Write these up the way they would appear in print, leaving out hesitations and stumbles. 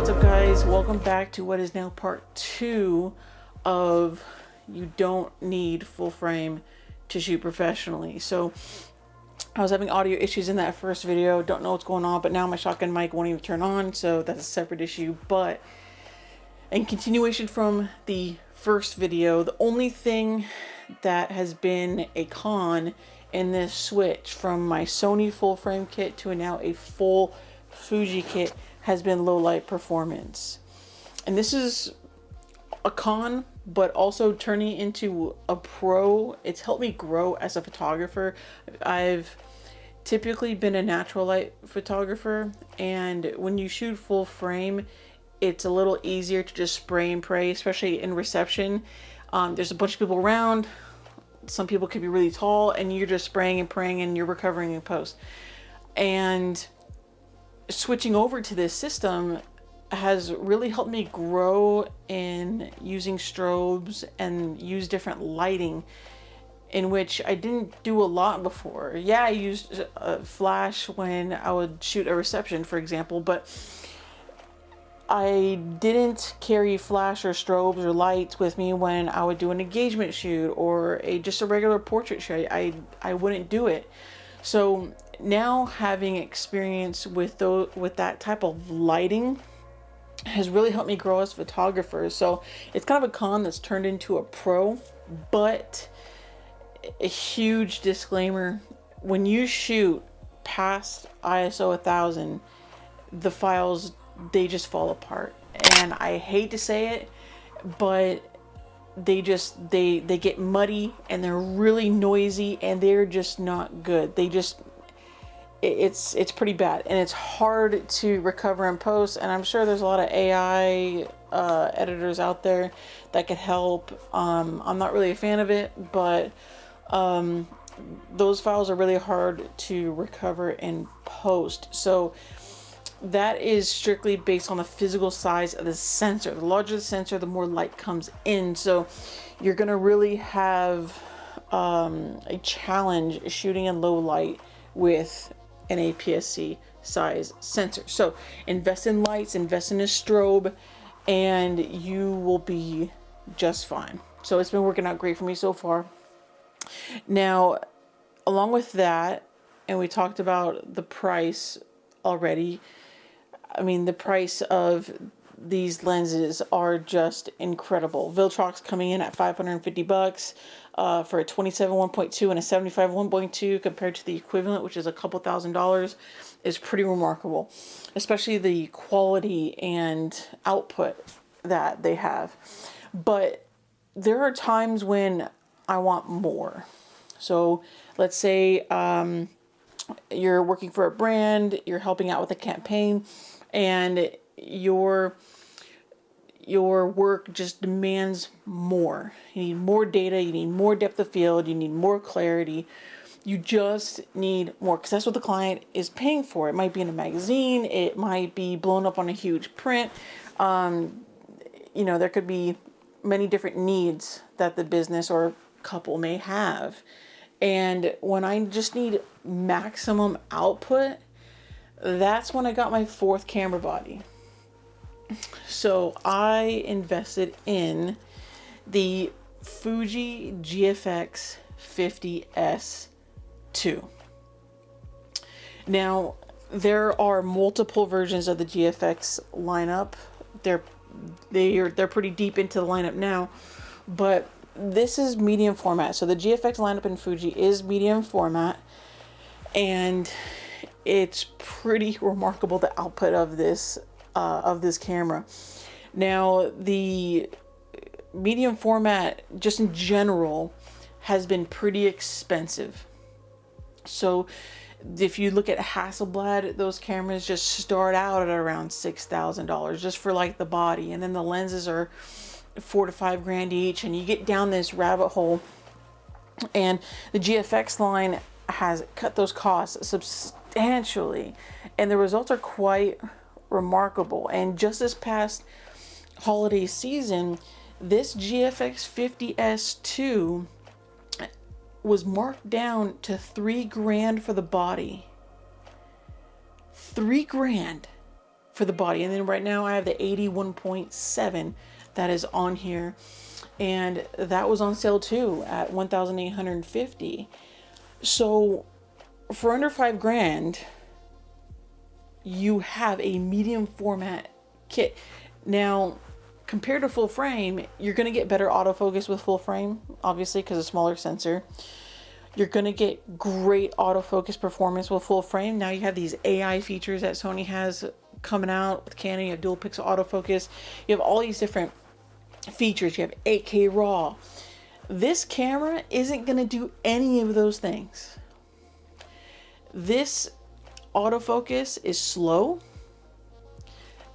What's up, guys? Welcome back to what is now part 2 of you don't need full frame to shoot professionally. So I was having audio issues in that first video, don't know what's going on, but now my shotgun mic won't even turn on, so that's a separate issue. But in continuation from the first video, the only thing that has been a con in this switch from my Sony full frame kit to now a full Fuji kit has been low light performance. And this is a con, but also turning into a pro. It's helped me grow as a photographer. I've typically been a natural light photographer, and when you shoot full frame, it's a little easier to just spray and pray, especially in reception. There's a bunch of people around. Some people could be really tall, and you're just spraying and praying and you're recovering in post. And switching over to this system has really helped me grow in using strobes and use different lighting, in which I didn't do a lot before. Yeah, I used a flash when I would shoot a reception, for example, but I didn't carry flash or strobes or lights with me when I would do an engagement shoot or just a regular portrait shoot. I wouldn't do it. So now having experience with that type of lighting has really helped me grow as a photographer. So it's kind of a con that's turned into a pro, but a huge disclaimer: when you shoot past ISO 1000, the files, they just fall apart. And I hate to say it, but they get muddy and they're really noisy and they're just not good. It's pretty bad, and it's hard to recover in post. And I'm sure there's a lot of AI editors out there that could help. I'm not really a fan of it, but those files are really hard to recover in post. So that is strictly based on the physical size of the sensor. The larger the sensor, the more light comes in. So you're gonna really have a challenge shooting in low light with an APS-C size sensor. So invest in lights, invest in a strobe, and you will be just fine. So it's been working out great for me so far. Now, along with that, and we talked about the price already, I mean, the price of these lenses are just incredible. Viltrox coming in at $550 for a 27 1.2 and a 75 1.2, compared to the equivalent, which is a couple $1,000s, is pretty remarkable. Especially the quality and output that they have. But there are times when I want more. So let's say you're working for a brand, you're helping out with a campaign, and your work just demands more. You need more data, you need more depth of field, you need more clarity. You just need more, because that's what the client is paying for. It might be in a magazine, it might be blown up on a huge print. There could be many different needs that the business or couple may have. And when I just need maximum output, that's when I got my fourth camera body. So I invested in the Fuji GFX 50S2. Now, there are multiple versions of the GFX lineup. They're pretty deep into the lineup now, but this is medium format. So the GFX lineup in Fuji is medium format, and it's pretty remarkable, the output of this camera. Now, the medium format, just in general, has been pretty expensive. So if you look at Hasselblad, those cameras just start out at around $6,000 just for like the body, and then the lenses are $4,000 to $5,000 each, and you get down this rabbit hole. And the GFX line has cut those costs substantially, and the results are quite remarkable. And just this past holiday season, this GFX 50S2 was marked down to $3,000 for the body. $3,000. for the body. And then right now I have the 81.7 that is on here, and that was on sale too at 1,850. So for under $5,000, you have a medium format kit. Now, compared to full frame, you're going to get better autofocus with full frame, obviously, because of smaller sensor. You're going to get great autofocus performance with full frame. Now you have these AI features that Sony has coming out with Canon. You have dual pixel autofocus. You have all these different features. You have 8K RAW. This camera isn't going to do any of those things. This autofocus is slow.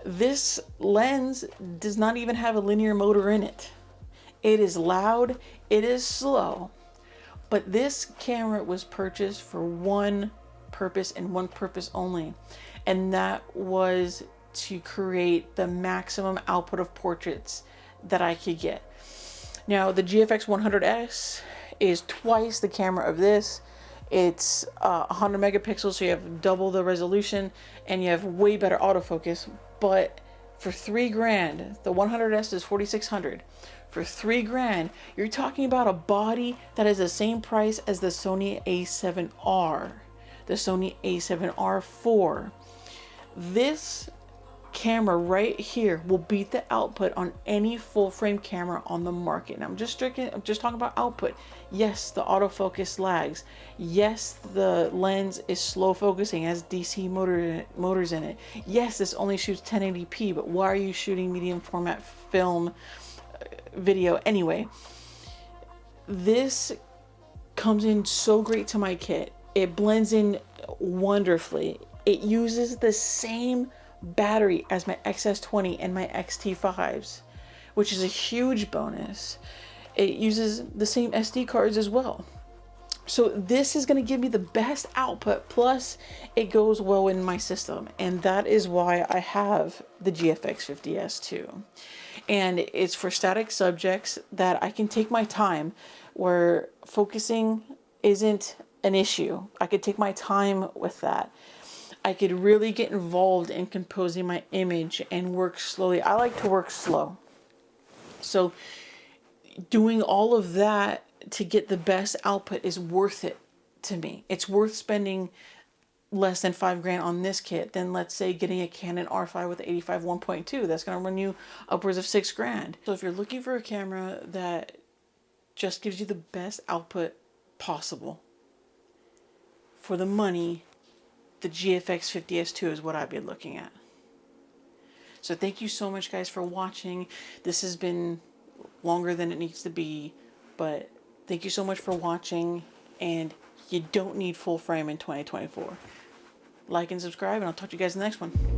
This lens does not even have a linear motor in it. It is loud, it is slow, but this camera was purchased for one purpose and one purpose only, and that was to create the maximum output of portraits that I could get. Now, the GFX 100S is twice the camera of this. It's 100 megapixels, so you have double the resolution and you have way better autofocus. But for $3,000, the 100S is 4,600. For $3,000, you're talking about a body that is the same price as the Sony A7R, the Sony A7R IV. This camera right here will beat the output on any full frame camera on the market. And I'm just talking about output. Yes, the autofocus lags. Yes, the lens is slow focusing, has DC motors in it. Yes, this only shoots 1080p, but why are you shooting medium format film video anyway? This comes in so great to my kit. It blends in wonderfully. It uses the same battery as my XS20 and my XT5s, which is a huge bonus. It uses the same SD cards as well. So this is going to give me the best output, plus it goes well in my system, and that is why I have the GFX 50S2. And it's for static subjects that I can take my time, where focusing isn't an issue. I could take my time with that. I could really get involved in composing my image and work slowly. I like to work slow. So doing all of that to get the best output is worth it to me. It's worth spending less than $5,000 on this kit than, let's say, getting a Canon R5 with 85 1.2. That's going to run you upwards of $6,000. So if you're looking for a camera that just gives you the best output possible for the money, the GFX 50S2 is what I've been looking at. So thank you so much, guys, for watching. This has been longer than it needs to be, but thank you so much for watching, and you don't need full frame in 2024. Like and subscribe, and I'll talk to you guys in the next one.